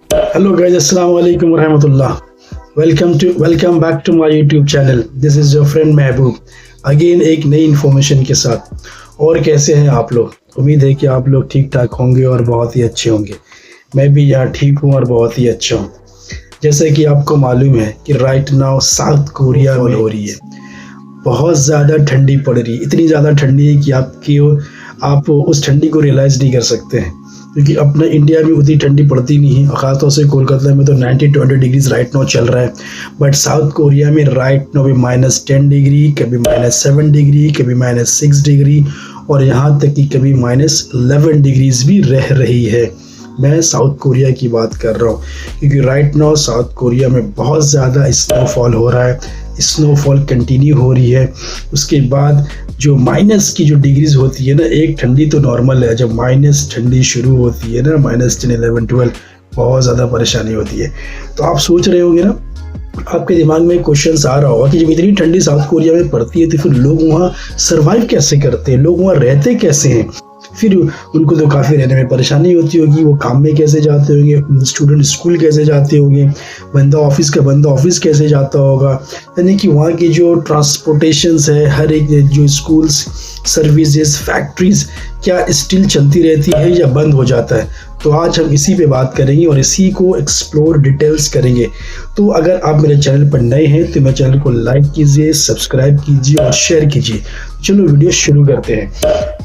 Hello guys, Assalamu alaikum warahmatullah. Welcome back to my YouTube channel. This is your friend Mehboob again एक नई information के साथ। और कैसे हैं आप लोग? उम्मीद है कि आप लोग ठीक ठाक होंगे और बहुत ही अच्छे होंगे। मैं भी यहाँ ठीक हूँ और बहुत ही अच्छा हूँ। जैसे कि आपको मालूम है कि राइट नाउ साउथ कोरिया में हो रही है, बहुत ज़्यादा ठंडी पड़ रही है। इतनी ज़्यादा ठंडी है कि आप उस ठंडी को रियलाइज़ नहीं कर सकते हैं, क्योंकि अपना इंडिया में उतनी ठंडी पड़ती नहीं है। ख़ासतौर से कोलकाता में तो 90-20 डिग्रीज राइट नाउ चल रहा है, बट साउथ कोरिया में राइट नाउ भी -10 डिग्री, कभी -7 डिग्री, कभी -6 डिग्री और यहाँ तक कि कभी -11 डिग्रीज भी रह रही है। मैं साउथ कोरिया की बात कर रहा हूँ, क्योंकि राइट नाउ साउथ कोरिया में बहुत ज़्यादा स्नोफॉल हो रहा है। स्नोफॉल कंटिन्यू हो रही है। उसके बाद जो माइनस की जो डिग्रीज होती है ना, एक ठंडी तो नॉर्मल है, जब माइनस ठंडी शुरू होती है ना, -10, 11, 12, बहुत ज़्यादा परेशानी होती है। तो आप सोच रहे होंगे ना, आपके दिमाग में क्वेश्चन आ रहा होगा कि जब इतनी ठंडी साउथ कोरिया में पड़ती है तो फिर लोग वहाँ सर्वाइव कैसे करते हैं, लोग वहाँ रहते कैसे हैं। फिर उनको तो काफ़ी रहने में परेशानी होती होगी, वो काम में कैसे जाते होंगे, स्टूडेंट स्कूल कैसे जाते होंगे, बंदा ऑफिस कैसे जाता होगा। यानी कि वहाँ की जो ट्रांसपोर्टेशंस है, हर एक जो स्कूल्स, सर्विसेज, फैक्ट्रीज क्या स्टिल चलती रहती है या बंद हो जाता है। तो आज हम इसी पे बात करेंगे और इसी को एक्सप्लोर डिटेल्स करेंगे। तो अगर आप मेरे चैनल पर नए हैं तो मेरे चैनल को लाइक कीजिए, सब्सक्राइब कीजिए और शेयर कीजिए। चलो वीडियो शुरू करते हैं।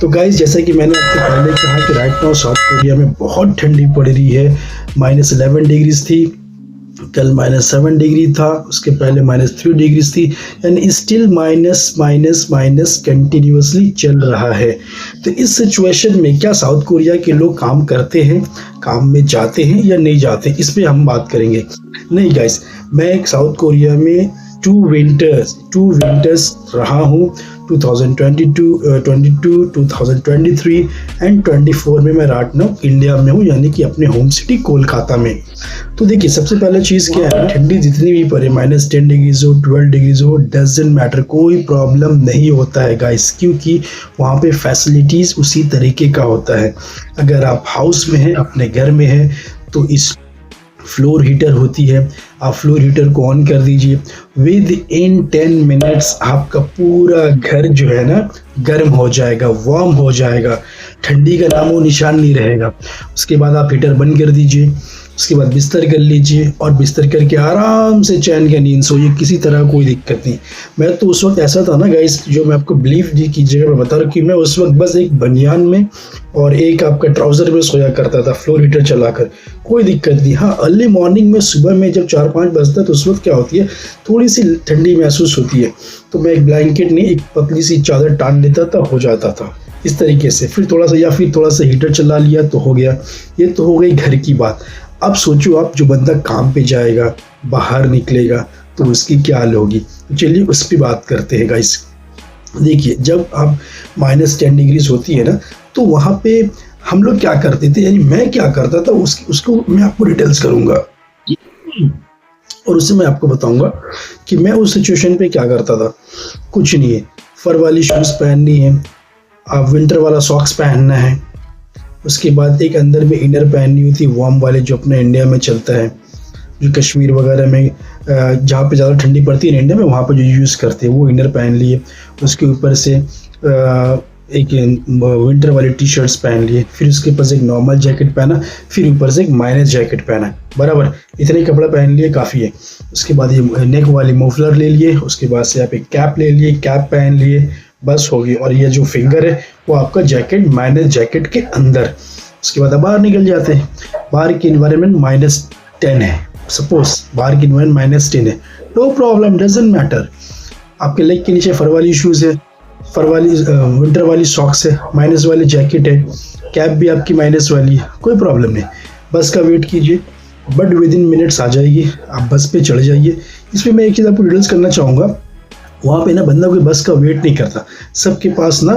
तो गाइस, जैसा कि मैंने आपको पहले कहा कि राइट नाउ साउथ कोरिया में बहुत ठंडी पड़ रही है। -11 डिग्रीज थी, कल -7 डिग्री था, उसके पहले -3 डिग्रीज थी, यानी स्टिल माइनस कंटिन्यूसली चल रहा है। तो इस सिचुएशन में क्या साउथ कोरिया के लोग काम करते हैं, काम में जाते हैं या नहीं जाते, इस पे हम बात करेंगे। नहीं गाइस, मैं साउथ कोरिया में 2 विंटर्स रहा हूँ। 2022, 2023 एंड 24 में मैं राइट नाउ इंडिया में हूँ, यानी कि अपने होम सिटी कोलकाता में। तो देखिए, सबसे पहले चीज़ क्या है, ठंडी जितनी भी पड़े, -10 डिग्रीज हो, 12 डिग्रीज हो, डजंट मैटर, कोई प्रॉब्लम नहीं होता है गाइस, क्योंकि वहाँ पे फैसिलिटीज़ उसी तरीके का होता है। अगर आप हाउस में हैं, अपने घर में हैं, तो इस फ्लोर हीटर होती है, आप फ्लोर हीटर को ऑन कर दीजिए। विद इन 10 मिनट्स आपका पूरा घर जो है ना गर्म हो जाएगा, वार्म हो जाएगा, ठंडी का नामो निशान नहीं रहेगा। उसके बाद आप हीटर बंद कर दीजिए, उसके बाद बिस्तर कर लीजिए और बिस्तर करके आराम से चैन की नींद सोइए, किसी तरह कोई दिक्कत नहीं। मैं तो उस वक्त ऐसा था ना गाइस, जो मैं आपको बिलीव कीजिएगा, मैं बता रहा हूँ कि मैं उस वक्त बस एक बनियान में और एक आपका ट्राउज़र में सोया करता था, फ्लोर हीटर चलाकर, कोई दिक्कत नहीं। हाँ, अर्ली मॉर्निंग में सुबह में जब 4-5 बजता है तो उस वक्त क्या होती है, थोड़ी सी ठंडी महसूस होती है, तो मैं एक ब्लैंकेट नहीं, एक पतली सी चादर टान लेता था, हो जाता था इस तरीके से। फिर थोड़ा सा हीटर चला लिया तो हो गया। ये तो हो गई घर की बात। अब सोचो, आप जो बंदा काम पे जाएगा, बाहर निकलेगा, तो उसकी क्या हाल होगी। चलिए उस पर बात करते हैं गाइस। देखिए, जब आप -10 डिग्रीज होती है ना, तो वहाँ पे हम लोग क्या करते थे, यानी मैं क्या करता था, उसको मैं आपको डिटेल्स करूँगा और उससे मैं आपको बताऊँगा कि मैं उस सिचुएशन पे क्या करता था। कुछ नहीं है, फर वाली शूज़ पहननी है, आप विंटर वाला सॉक्स पहनना है, उसके बाद एक अंदर में इनर पहननी होती है, वार्म वाले, जो अपने इंडिया में चलता है, जो कश्मीर वगैरह में जहाँ पे ज़्यादा ठंडी पड़ती है इंडिया में, वहाँ पर जो यूज़ करते हैं वो इनर पहन लिए। उसके ऊपर से एक विंटर वाली टी-शर्ट्स पहन लिए, फिर उसके ऊपर से एक नॉर्मल जैकेट पहना, फिर ऊपर से एक माइनस जैकेट पहना, बराबर इतने कपड़ा पहन लिए, काफ़ी है। उसके बाद ये नेक वाली मफलर ले लिए, उसके बाद से आप एक कैप ले लिए, कैप पहन लिए, बस होगी। और ये जो फिंगर है वो आपका जैकेट, माइनस जैकेट के अंदर। उसके बाद आप बाहर निकल जाते हैं। बाहर की इन्वायरमेंट -10 है, सपोज बाहर की इन्वायरमेंट -10 है, नो प्रॉब्लम, डजंट मैटर। आपके लेग के नीचे फर वाली शूज़ है, फर वाली विंटर वाली सॉक्स है, माइनस वाली जैकेट है, कैप भी आपकी माइनस वाली है, कोई प्रॉब्लम नहीं। बस का वेट कीजिए, बट विद इन मिनट्स आ जाएगी, आप बस पे चढ़ जाइए। इसमें मैं एक चीज़ आपको डिटेल्स करना चाहूँगा, वहाँ पे ना बंदा कोई बस का वेट नहीं करता, सबके पास ना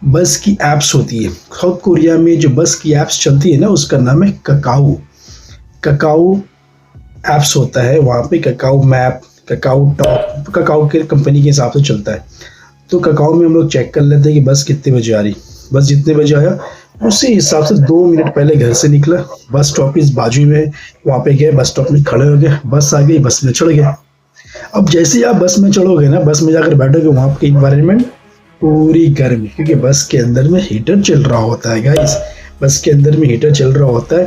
बस की ऐप्स होती है। साउथ कोरिया में जो बस की ऐप्स चलती है ना, उसका नाम है ककाओ ऐप्स होता है वहाँ पे, cacao map, cacao top, cacao के कंपनी के हिसाब से चलता है। तो ककाओ में हम लोग चेक कर लेते हैं कि बस कितने बजे आ रही, बस जितने बजे आया उसी हिसाब से 2 मिनट पहले घर से निकला, बस स्टॉप इस बाजू में है, वहाँ पे गए, बस स्टॉप में खड़े हो गए, बस आ गई, बस में चढ़ गए। अब जैसे ही आप बस में चढ़ोगे ना, बस में जाकर बैठोगे, वहाँ की इन्वायरमेंट पूरी गर्म, क्योंकि बस के अंदर में हीटर चल रहा होता है गाइस। बस के अंदर में हीटर चल रहा होता है,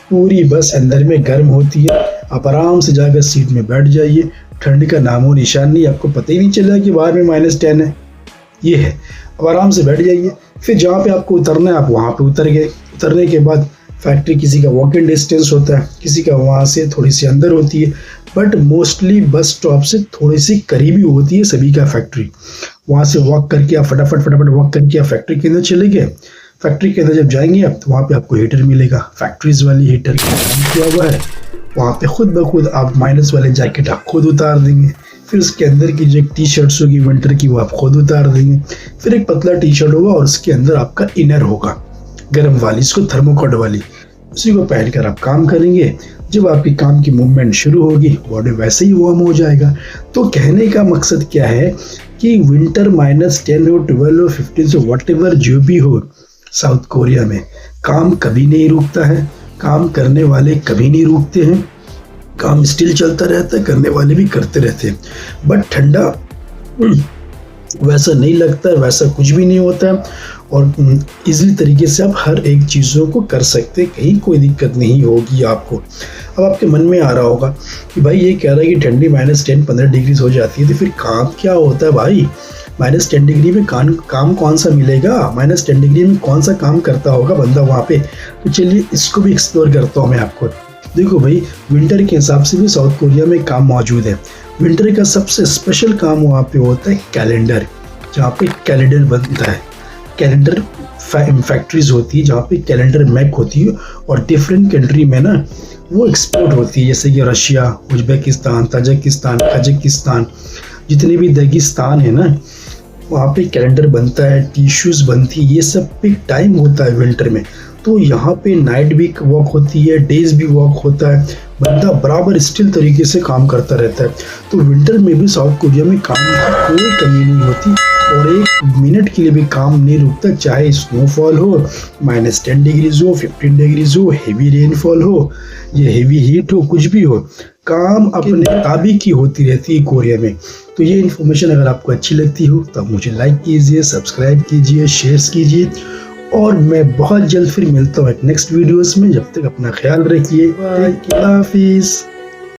पूरी बस अंदर में गर्म होती है। आप आराम से जाकर सीट में बैठ जाइए, ठंड का नामो निशान नहीं, आपको पता ही नहीं चलेगा कि बाहर में -10 है। ये है, अब आराम से बैठ जाइए। फिर जहाँ पे आपको उतरना है आप वहाँ पे उतर गए। उतरने के बाद फैक्ट्री किसी का वॉकिंग डिस्टेंस होता है, किसी का वहाँ से थोड़ी सी अंदर होती है, बट मोस्टली बस स्टॉप से थोड़ी सी करीबी होती है सभी का फैक्ट्री। वहाँ से वॉक करके आप फटाफट वॉक करके आप फैक्ट्री के अंदर चले गए। फैक्ट्री के अंदर जब जाएंगे आप, तो वहाँ पे आपको हीटर मिलेगा, फैक्ट्रीज वाली हीटर का काम किया हुआ है। वहाँ पे खुद ब खुद आप माइनस वाले जैकेट आप खुद उतार देंगे। फिर उसके अंदर की जो एक टी शर्ट्स होगी विंटर की, वो आप खुद उतार देंगे। फिर एक पतला टी शर्ट होगा और उसके अंदर आपका इनर होगा गर्म वाली, इसको थर्मोकोट वाली, उसी को पहनकर आप काम करेंगे। जब आपकी काम की मूवमेंट शुरू होगी, बॉडी वैसे ही वार्म हो जाएगा। तो कहने का मकसद क्या है कि विंटर -10 हो, 12 हो, 15 हो, व्हाटएवर जो भी हो, साउथ कोरिया में काम कभी नहीं रुकता है। काम करने वाले कभी नहीं रुकते हैं, काम स्टिल चलता रहता है, करने वाले भी करते रहते हैं। बट ठंडा वैसा नहीं लगता है, वैसा कुछ भी नहीं होता है, और इजीली तरीके से आप हर एक चीज़ों को कर सकते हैं, कहीं कोई दिक्कत नहीं होगी आपको। अब आपके मन में आ रहा होगा कि भाई ये कह रहा है कि ठंडी -10-15 डिग्री हो जाती है, तो फिर काम क्या होता है भाई? -10 डिग्री में काम कौन सा मिलेगा? -10 डिग्री में कौन सा काम करता होगा बंदा वहाँ पे? तो चलिए इसको भी एक्सप्लोर करता हूँ मैं आपको। देखो भाई, विंटर के हिसाब से भी साउथ कोरिया में काम मौजूद है। विंटर का सबसे स्पेशल काम वहाँ पे होता है कैलेंडर, जहाँ पे कैलेंडर बनता है। कैलेंडर फैक्ट्रीज होती है जहाँ पे कैलेंडर मेक होती है, और डिफरेंट कंट्री में ना वो एक्सपोर्ट होती है, जैसे कि रशिया, उज्बेकिस्तान, ताजिकिस्तान, कजाकिस्तान, जितने भी दागिस्तान है ना, वहाँ पे कैलेंडर बनता है, टिश्यूज़ बनती है। ये सब पिक टाइम होता है विंटर में। तो यहाँ पे नाइट भी वॉक होती है, डेज भी वॉक होता है, बंदा बराबर स्टिल तरीके से काम करता रहता है। तो विंटर में भी साउथ कोरिया में काम की कोई कमी नहीं होती, और 1 मिनट के लिए भी काम नहीं रुकता, चाहे स्नोफॉल हो, -10 डिग्रीज हो, 15 डिग्रीज हो, हेवी रेनफॉल हो, ये हेवी हीट हो, कुछ भी हो, काम अपने मुताबिक ही होती रहती है कोरिया में। तो ये इन्फॉर्मेशन अगर आपको अच्छी लगती हो तो आप मुझे लाइक कीजिए, सब्सक्राइब कीजिए, शेयर्स कीजिए, और मैं बहुत जल्द फिर मिलता हूँ नेक्स्ट वीडियोस में। जब तक अपना ख्याल रखिए, अल्लाह हाफिज़।